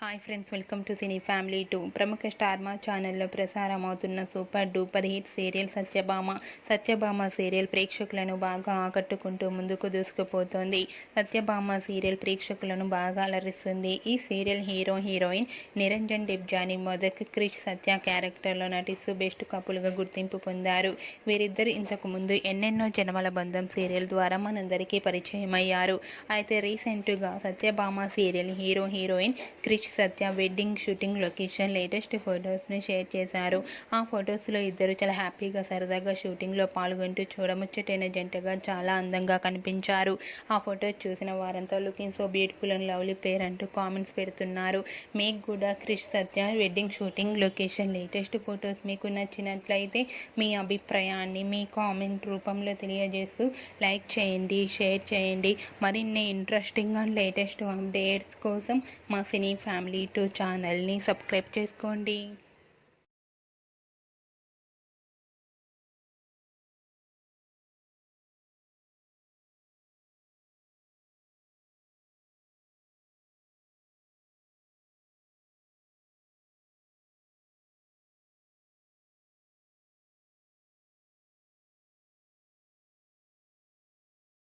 Hi friends, welcome to cine family 2. ప్రముఖ star Maa ఛానల్లో ప్రసారమవుతున్న super duper hit serial Satyabhama serial ప్రేక్షకులను బాగా ఆకట్టుకుంటూ ముందుకు దూసుకుపోతోంది. సత్యభామ సీరియల్ ప్రేక్షకులను బాగా అలరిస్తుంది. ఈ సీరియల్ హీరోయిన్ నిరంజన్ డిబ్జాని మొదక్ క్రిష్ సత్య క్యారెక్టర్లో నటిస్తూ బెస్ట్ కపుల్గా గుర్తింపు పొందారు. వీరిద్దరు ఇంతకు ముందు ఎన్నెన్నో జన్మల బంధం సీరియల్ ద్వారా మనందరికీ పరిచయం అయ్యారు. అయితే రీసెంట్గా Satyabhama serial heroine Krish Satya wedding shooting location latest ఫొటోస్ని షేర్ చేశారు. ఆ ఫొటోస్లో ఇద్దరు చాలా హ్యాపీగా సరదాగా షూటింగ్లో పాల్గొంటూ చూడముచ్చటైన జంటగా చాలా అందంగా కనిపించారు. ఆ ఫొటోస్ చూసిన వారంతా looking so beautiful and lovely pair అంటూ కామెంట్స్ పెడుతున్నారు. మీకు కూడా Krish Satya wedding shooting location latest photos మీకు నచ్చినట్లయితే మీ అభిప్రాయాన్ని మీ కామెంట్ రూపంలో తెలియజేస్తూ లైక్ చేయండి, షేర్ చేయండి. మరిన్ని ఇంట్రెస్టింగ్ అండ్ లేటెస్ట్ అప్డేట్స్ కోసం మా సినీ ఫ్యామిలీ 2 ఛానల్ని సబ్స్క్రైబ్ చేసుకోండి.